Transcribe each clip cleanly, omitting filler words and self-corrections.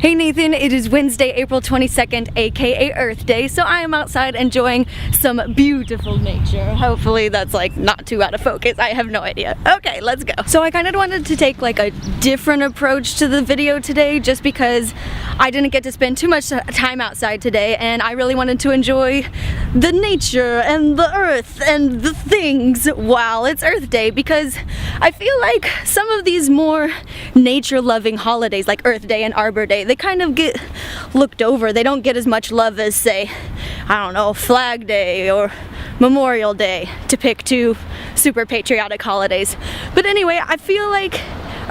Hey Nathan, it is Wednesday, April 22nd, aka Earth Day, so I am outside enjoying some beautiful nature. Hopefully that's like not too out of focus, I have no idea. Okay, let's go. So I kind of wanted to take like a different approach to the video today just because I didn't get to spend too much time outside today and I really wanted to enjoy the nature and the earth and the things while it's Earth Day, because I feel like some of these more nature-loving holidays like Earth Day and Arbor Day, they kind of get looked over. They don't get as much love as, say, I don't know, Flag Day or Memorial Day, to pick two super patriotic holidays. But anyway, I feel like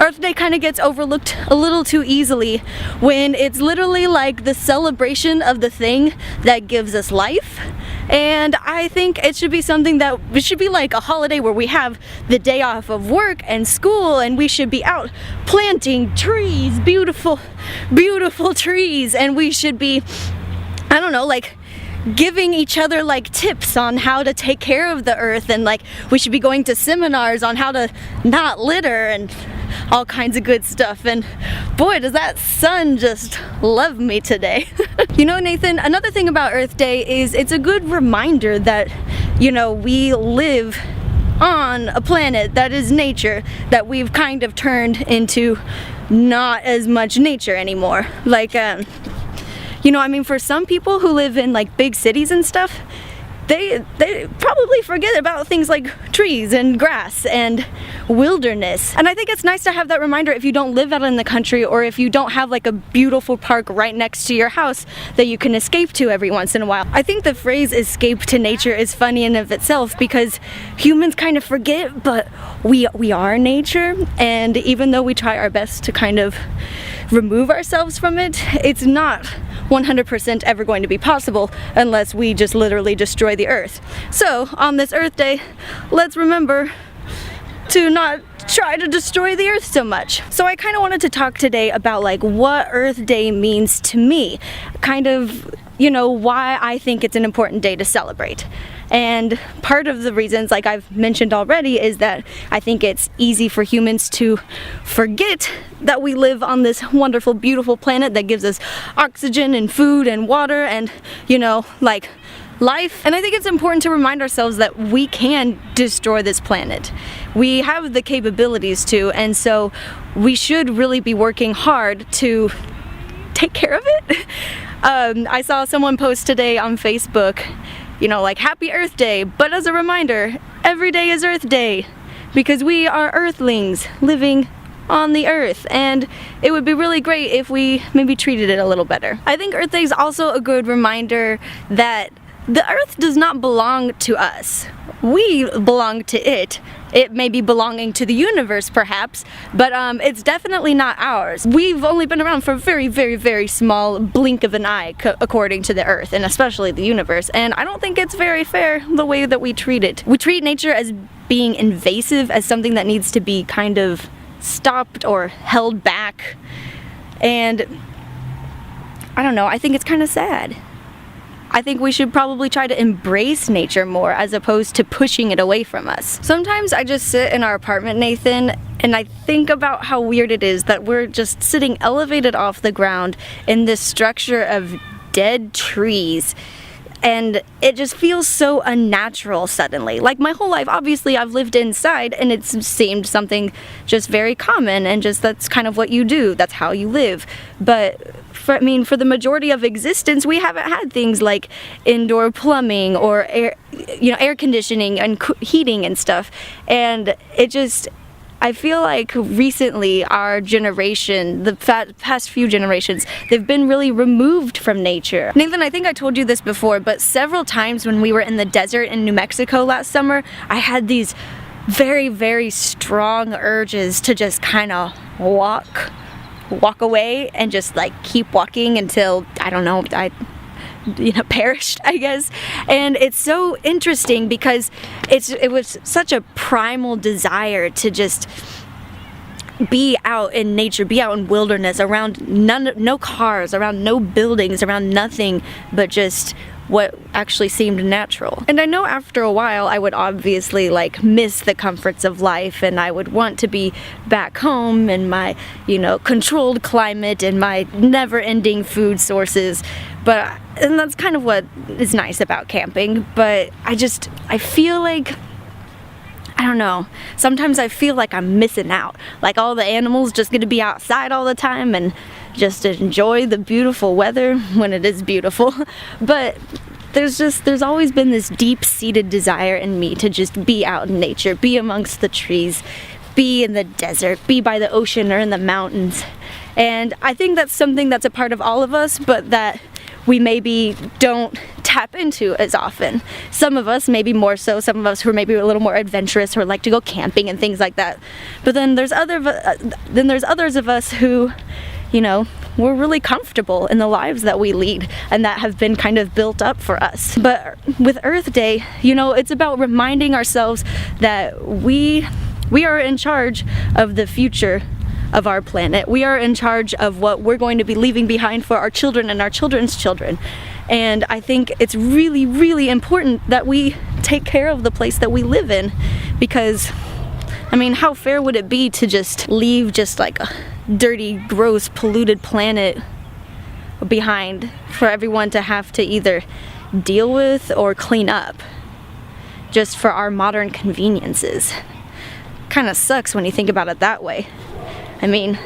Earth Day kind of gets overlooked a little too easily when it's literally like the celebration of the thing that gives us life. And I think it should be something that it should be like a holiday where we have the day off of work and school and we should be out planting trees, beautiful trees, and we should be, I don't know, like giving each other like tips on how to take care of the earth, and like we should be going to seminars on how to not litter and all kinds of good stuff. And boy, does that sun just love me today. You know, Nathan, another thing about Earth Day is it's a good reminder that, you know, we live on a planet that is nature, that we've kind of turned into not as much nature anymore. Like, you know, I mean, for some people who live in like big cities and stuff, they probably forget about things like trees and grass and wilderness. And I think it's nice to have that reminder if you don't live out in the country, or if you don't have like a beautiful park right next to your house that you can escape to every once in a while. I think the phrase escape to nature is funny in of itself, because humans kind of forget, but we are nature, and even though we try our best to kind of remove ourselves from it, it's not 100% ever going to be possible unless we just literally destroy the earth. So on this Earth Day, let's remember to not try to destroy the earth so much. So I kind of wanted to talk today about like what Earth Day means to me, kind of, you know, why I think it's an important day to celebrate. And part of the reasons, like I've mentioned already, is that I think it's easy for humans to forget that we live on this wonderful, beautiful planet that gives us oxygen and food and water and, you know, like life. And I think it's important to remind ourselves that we can destroy this planet. We have the capabilities to, and so we should really be working hard to take care of it. I saw someone post today on Facebook, you know, like Happy Earth Day, but as a reminder, every day is Earth Day, because we are earthlings living on the earth, and it would be really great if we maybe treated it a little better. I think Earth Day is also a good reminder that the earth does not belong to us. We belong to it. It may be belonging to the universe perhaps, but it's definitely not ours. We've only been around for a very, very, very small blink of an eye according to the earth, and especially the universe, and I don't think it's very fair the way that we treat it. We treat nature as being invasive, as something that needs to be kind of stopped or held back, and I don't know, I think it's kind of sad. I think we should probably try to embrace nature more as opposed to pushing it away from us. Sometimes I just sit in our apartment, Nathan, and I think about how weird it is that we're just sitting elevated off the ground in this structure of dead trees. And it just feels so unnatural suddenly. Like my whole life, obviously I've lived inside, and it seemed something just very common, and just that's kind of what you do, that's how you live. But for the majority of existence, we haven't had things like indoor plumbing or air conditioning and heating and stuff. And it just, I feel like recently our generation, the past few generations, they've been really removed from nature. Nathan, I think I told you this before, but several times when we were in the desert in New Mexico last summer, I had these very, very strong urges to just kind of walk away and just like keep walking until, I don't know, I perished, I guess. And it's so interesting because it was such a primal desire to just be out in nature, be out in wilderness, around no cars, around no buildings, around nothing but just what actually seemed natural. And I know after a while I would obviously like miss the comforts of life, and I would want to be back home in my, you know, controlled climate and my never-ending food sources. And that's kind of what is nice about camping, but I feel like, I don't know, sometimes I feel like I'm missing out. Like all the animals just get to be outside all the time and just enjoy the beautiful weather when it is beautiful. But there's always been this deep-seated desire in me to just be out in nature, be amongst the trees, be in the desert, be by the ocean or in the mountains. And I think that's something that's a part of all of us, but that we maybe don't tap into as often. Some of us maybe more so, some of us who are maybe a little more adventurous or like to go camping and things like that. But then there's others of us who, you know, we're really comfortable in the lives that we lead and that have been kind of built up for us. But with Earth Day, you know, it's about reminding ourselves that we are in charge of the future of our planet. We are in charge of what we're going to be leaving behind for our children and our children's children. And I think it's really, really important that we take care of the place that we live in, because, I mean, how fair would it be to just leave just like a dirty, gross, polluted planet behind for everyone to have to either deal with or clean up just for our modern conveniences? Kind of sucks when you think about it that way. I mean,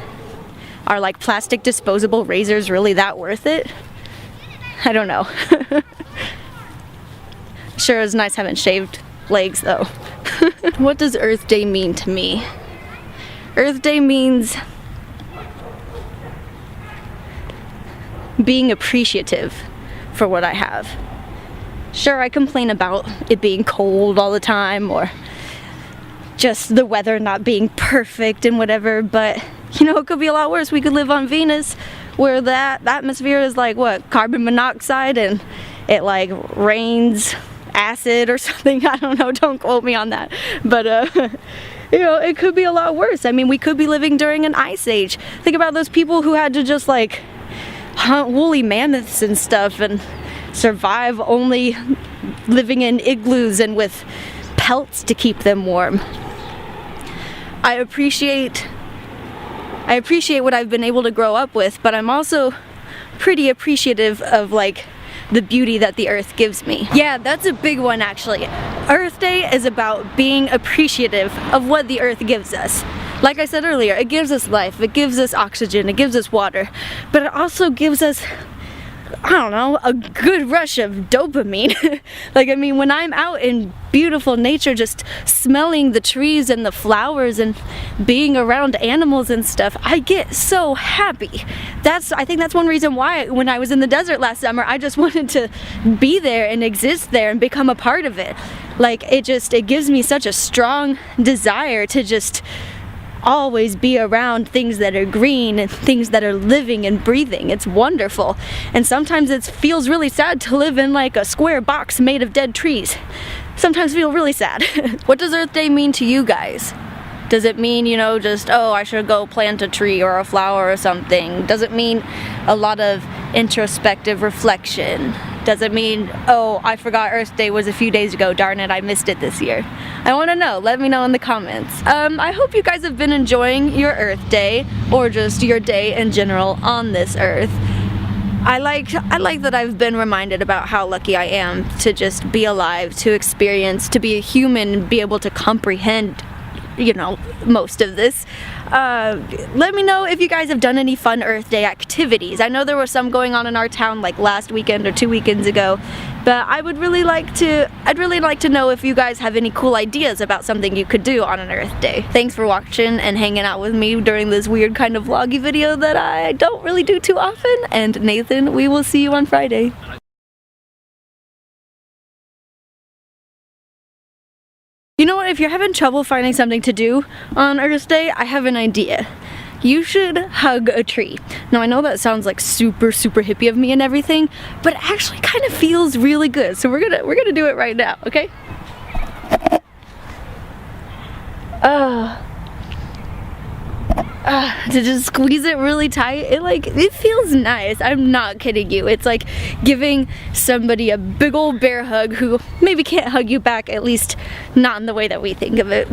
are like plastic disposable razors really that worth it? I don't know. Sure is nice having shaved legs though. What does Earth Day mean to me? Earth Day means being appreciative for what I have. Sure, I complain about it being cold all the time, or just the weather not being perfect and whatever, but you know, it could be a lot worse. We could live on Venus where the atmosphere is like what, carbon monoxide, and it like rains acid or something. I don't know, don't quote me on that, but you know, it could be a lot worse. I mean, we could be living during an ice age. Think about those people who had to just like hunt woolly mammoths and stuff and survive only living in igloos and with pelts to keep them warm. I appreciate what I've been able to grow up with, but I'm also pretty appreciative of like the beauty that the earth gives me. Yeah, that's a big one actually. Earth Day is about being appreciative of what the earth gives us. Like I said earlier, it gives us life, it gives us oxygen, it gives us water, but it also gives us, I don't know, a good rush of dopamine. Like, I mean, when I'm out in beautiful nature, just smelling the trees and the flowers and being around animals and stuff, I get so happy. I think that's one reason why when I was in the desert last summer, I just wanted to be there and exist there and become a part of it. Like, it gives me such a strong desire to just always be around things that are green and things that are living and breathing. It's wonderful. And sometimes it feels really sad to live in like a square box made of dead trees. Sometimes feel really sad. What does Earth Day mean to you guys? Does it mean, you know, just, oh, I should go plant a tree or a flower or something? Does it mean a lot of introspective reflection? Does it mean, oh, I forgot Earth Day was a few days ago, darn it, I missed it this year? I want to know. Let me know in the comments. I hope you guys have been enjoying your Earth Day, or just your day in general on this earth. I like that I've been reminded about how lucky I am to just be alive, to experience, to be a human, be able to comprehend, you know, most of this. Let me know if you guys have done any fun Earth Day activities. I know there were some going on in our town like last weekend or 2 weekends ago, but I'd really like to know if you guys have any cool ideas about something you could do on an Earth Day. Thanks for watching and hanging out with me during this weird kind of vloggy video that I don't really do too often. And Nathan, we will see you on Friday. You know what, if you're having trouble finding something to do on Earth Day, I have an idea. You should hug a tree. Now I know that sounds like super hippie of me and everything, but it actually kind of feels really good. So we're gonna do it right now, okay? to just squeeze it really tight. It feels nice. I'm not kidding you. It's like giving somebody a big old bear hug who maybe can't hug you back, at least not in the way that we think of it.